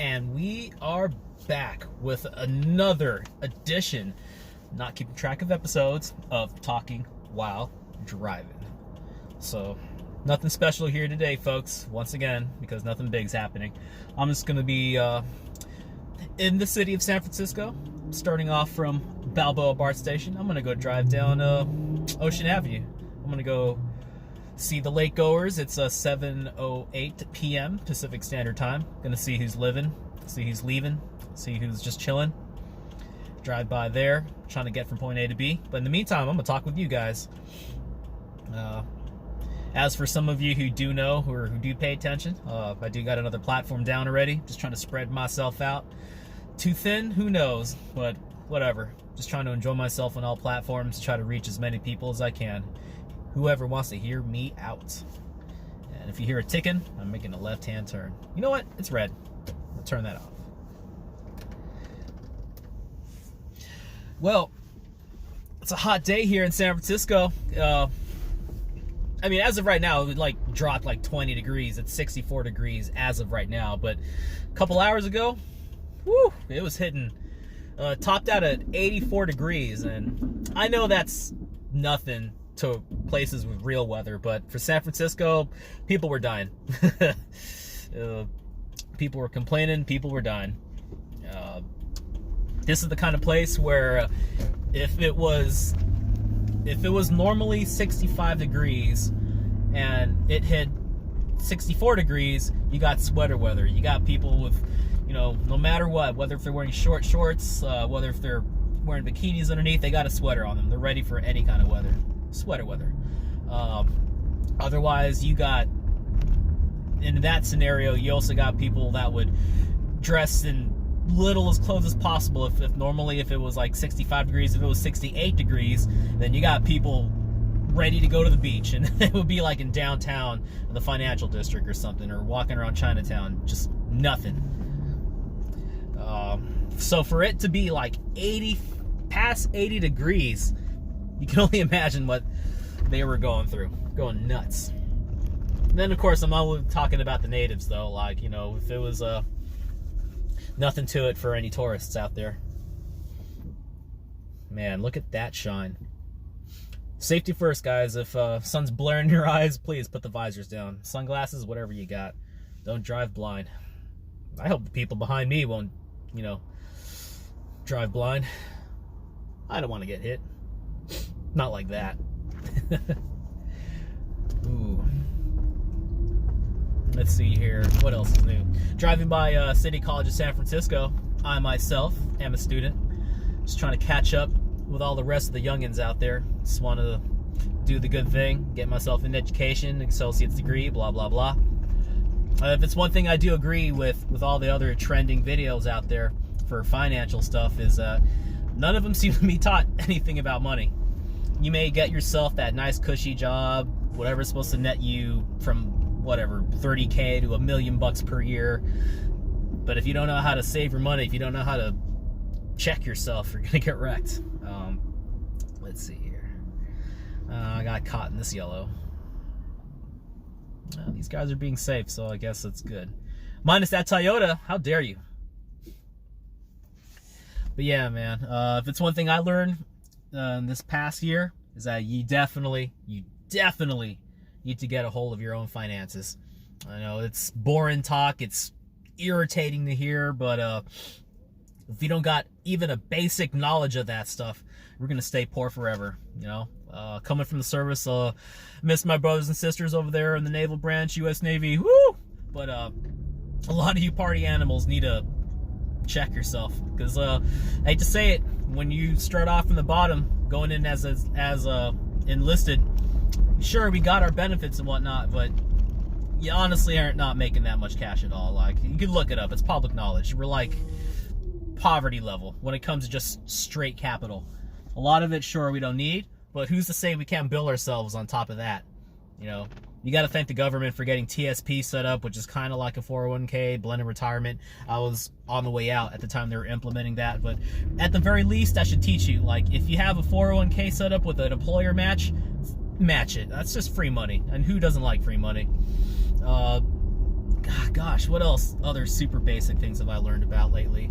and we are back with another edition, not keeping track of episodes, of Talking While Driving. So, nothing special here today, folks, once again, because nothing big's happening. I'm just going to be in the city of San Francisco, starting off from Balboa BART Station. I'm going to go drive down Ocean Avenue. I'm going to go see the lake goers. It's 7:08 p.m. Pacific Standard Time. Gonna see who's living, see who's leaving, see who's just chilling. Drive by there, trying to get from point A to B. But in the meantime, I'm gonna talk with you guys. As for some of you who do know, who do pay attention, I do got another platform down already. Just trying to spread myself out. Too thin? Who knows? But whatever. Just trying to enjoy myself on all platforms. Try to reach as many people as I can. Whoever wants to hear me out. And if you hear a ticking, I'm making a left-hand turn. You know what? It's red. I'll turn that off. Well, it's a hot day here in San Francisco. I mean, as of right now, it would dropped 20 degrees. It's 64 degrees as of right now. But a couple hours ago, whoo, it was hitting, topped out at 84 degrees. And I know that's nothing to places with real weather, but for San Francisco, people were dying. People were complaining, people were dying. This is the kind of place where if it was normally 65 degrees and it hit 64 degrees, you got sweater weather. You got people with, no matter what, whether if they're wearing short shorts, whether if they're wearing bikinis underneath, they got a sweater on them. They're ready for any kind of weather. Sweater weather. Otherwise, you got, in that scenario, you also got people that would dress in little as clothes as possible. If normally if it was 65 degrees, if it was 68 degrees, then you got people ready to go to the beach, and it would be in downtown, in the financial district or something, or walking around Chinatown, just nothing. So for it to be past 80 degrees, you can only imagine what they were going through. Going nuts. And then, of course, I'm not talking about the natives, though. If it was nothing to it for any tourists out there. Man, look at that shine. Safety first, guys. If sun's blaring your eyes, please put the visors down. Sunglasses, whatever you got. Don't drive blind. I hope the people behind me won't, drive blind. I don't want to get hit. Not like that. Ooh. Let's see here. What else is new? Driving by City College of San Francisco. I myself am a student. Just trying to catch up with all the rest of the youngins out there. Just want to do the good thing. Get myself an education, associate's degree, blah, blah, blah. If it's one thing I do agree with all the other trending videos out there for financial stuff is none of them seem to be taught anything about money. You may get yourself that nice cushy job, whatever's supposed to net you from whatever, 30K to $1 million per year. But if you don't know how to save your money, if you don't know how to check yourself, you're gonna get wrecked. Let's see here. I got caught in this yellow. These guys are being safe, so I guess that's good. Minus that Toyota, how dare you? But yeah, man, if it's one thing I learned this past year, is that you definitely need to get a hold of your own finances. I know it's boring talk, it's irritating to hear, but if you don't got even a basic knowledge of that stuff, we're gonna stay poor forever. Coming from the service, miss my brothers and sisters over there in the Naval Branch, U.S. Navy, woo! But a lot of you party animals need to check yourself, because I hate to say it, when you start off from the bottom, going in as enlisted, sure, we got our benefits and whatnot, but you honestly aren't not making that much cash at all. You can look it up, it's public knowledge. We're poverty level when it comes to just straight capital. A lot of it, sure, we don't need, but who's to say we can't build ourselves on top of that? You got to thank the government for getting TSP set up, which is kind of like a 401k, blended retirement. I was on the way out at the time they were implementing that, but at the very least, that should teach you, if you have a 401k set up with an employer match it. That's just free money, and who doesn't like free money? gosh, what else? Other super basic things have I learned about lately?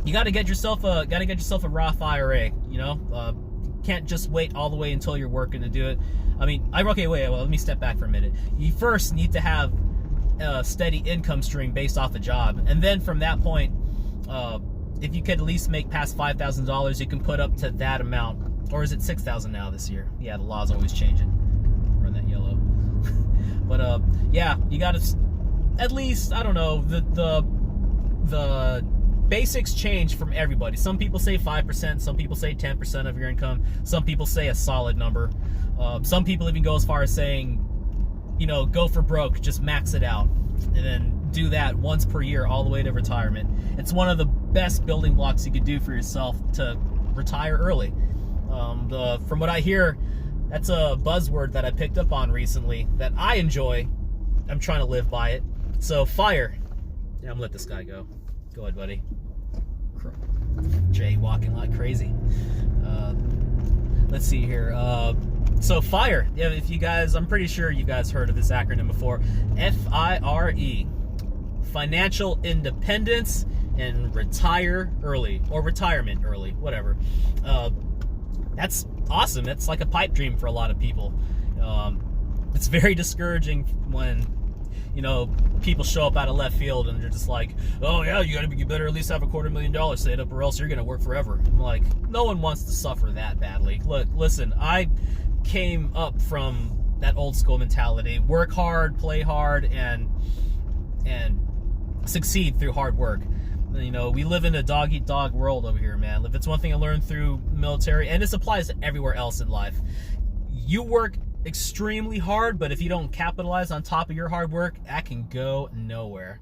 You got to get yourself a Roth IRA. You know, can't just wait all the way until you're working to do it. I mean, okay, wait. Well, let me step back for a minute. You first need to have a steady income stream based off a job, and then from that point, if you could at least make past $5,000, you can put up to that amount. Or is it 6,000 now this year? Yeah, the law's always changing. Run that yellow. But yeah, you got to at least, I don't know, the basics change from everybody. Some people say 5%, some people say 10% of your income, some people say a solid number. Some people even go as far as saying, you know, go for broke, just max it out, and then do that once per year all the way to retirement. It's one of the best building blocks you could do for yourself to retire early. From what I hear, that's a buzzword that I picked up on recently that I enjoy. I'm trying to live by it. So FIRE. Yeah, I'm gonna let this guy go. Go ahead, buddy. Jay walking like crazy. Let's see here. So FIRE. Yeah, if you guys, I'm pretty sure you guys heard of this acronym before. FIRE. Financial independence and retire early, or retirement early, whatever. That's awesome. That's like a pipe dream for a lot of people. It's very discouraging when, you know, people show up out of left field and they're just like, oh yeah, you better at least have $250,000 saved up or else you're gonna work forever. I'm like, no one wants to suffer that badly. Look, listen, I came up from that old school mentality: work hard, play hard, and succeed through hard work. You know, we live in a dog-eat-dog world over here, man. If it's one thing I learned through military, and this applies to everywhere else in life, you work extremely hard, but if you don't capitalize on top of your hard work, that can go nowhere.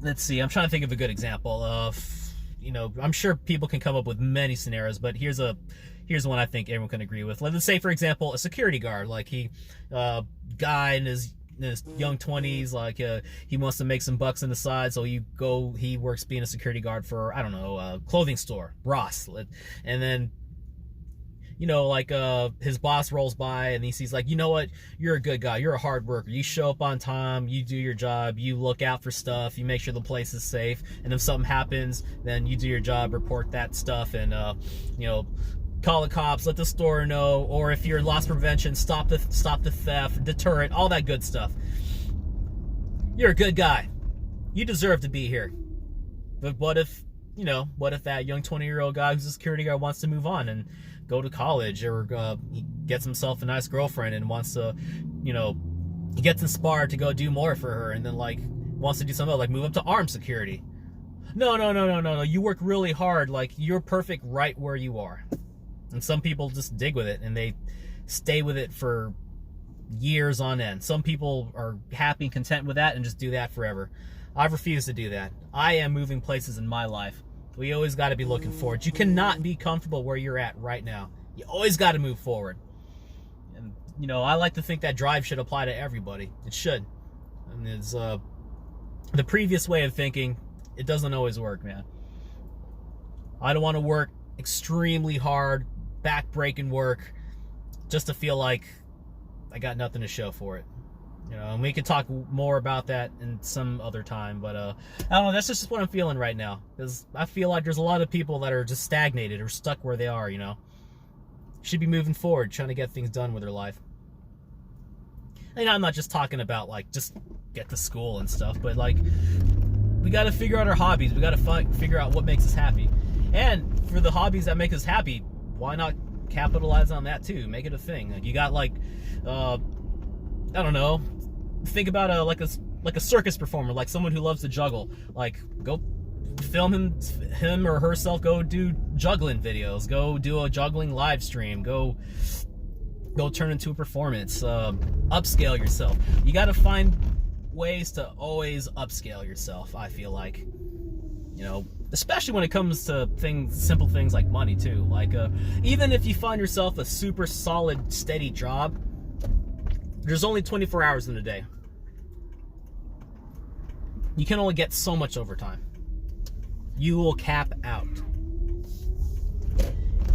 Let's see, I'm trying to think of a good example of, you know, I'm sure people can come up with many scenarios, but here's one I think everyone can agree with. Let's say, for example, a security guard, like guy in his young 20s, like he wants to make some bucks on the side, so he works being a security guard for, I don't know, a clothing store, Ross, and then, you know, like his boss rolls by and he sees, like, you know what, you're a good guy, you're a hard worker, you show up on time, you do your job, you look out for stuff, you make sure the place is safe, and if something happens, then you do your job, report that stuff, and you know, call the cops, let the store know, or if you're loss prevention, stop the theft, deter it, all that good stuff. You're a good guy. You deserve to be here. But what if that young 20-year-old guy who's a security guard wants to move on and go to college, or he gets himself a nice girlfriend and wants to, you know, he gets inspired to go do more for her, and then like wants to do something like move up to armed security. No. You work really hard. Like, you're perfect right where you are. And some people just dig with it and they stay with it for years on end. Some people are happy and content with that and just do that forever. I've refused to do that. I am moving places in my life. We always got to be looking forward. You cannot be comfortable where you're at right now. You always got to move forward. And, you know, I like to think that drive should apply to everybody. It should. And it's the previous way of thinking, it doesn't always work, man. I don't want to work extremely hard, back-breaking work, just to feel like I got nothing to show for it. You know, and we can talk more about that in some other time, but I don't know, that's just what I'm feeling right now, because I feel like there's a lot of people that are just stagnated or stuck where they are, you know. Should be moving forward, trying to get things done with their life. And I'm not just talking about, like, just get to school and stuff, but, like, we got to figure out our hobbies. We got to figure out what makes us happy. And for the hobbies that make us happy, why not capitalize on that too? Make it a thing. Like, you got, like, I don't know, think about like a circus performer, like someone who loves to juggle. Like, go film him or herself, go do juggling videos, go do a juggling live stream, go turn into a performance, upscale yourself. You got to find ways to always upscale yourself, I feel like. You know, especially when it comes to simple things like money too. Like, even if you find yourself a super solid, steady job, there's only 24 hours in a day. You can only get so much overtime. You will cap out.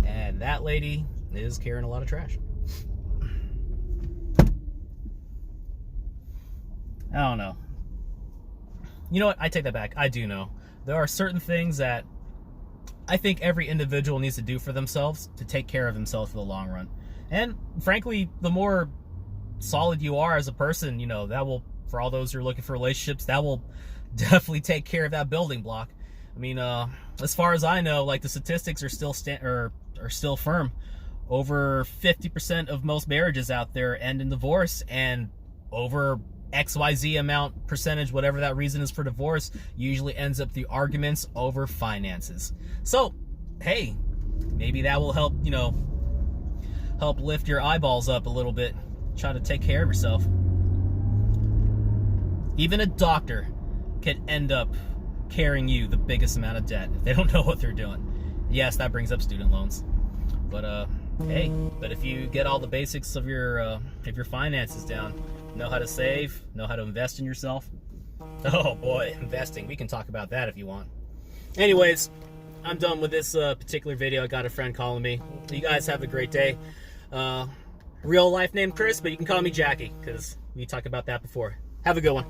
And that lady is carrying a lot of trash. I don't know. You know what? I take that back. I do know. There are certain things that I think every individual needs to do for themselves to take care of themselves for the long run. And frankly, the more solid you are as a person, you know, that will, for all those who are looking for relationships, that will definitely take care of that building block. I mean, as far as I know, like, the statistics are still are still firm. Over 50% of most marriages out there end in divorce, and over XYZ amount percentage, whatever that reason is for divorce, usually ends up through arguments over finances. So, hey, maybe that will help, you know, help lift your eyeballs up a little bit. Try to take care of yourself. Even a doctor can end up carrying you the biggest amount of debt if they don't know what they're doing. Yes, that brings up student loans. But hey, but if you get all the basics of your finances down, know how to save, know how to invest in yourself. Oh boy, investing. We can talk about that if you want. Anyways, I'm done with this particular video. I got a friend calling me. You guys have a great day. Real life name Chris, but you can call me Jackie because we talked about that before. Have a good one.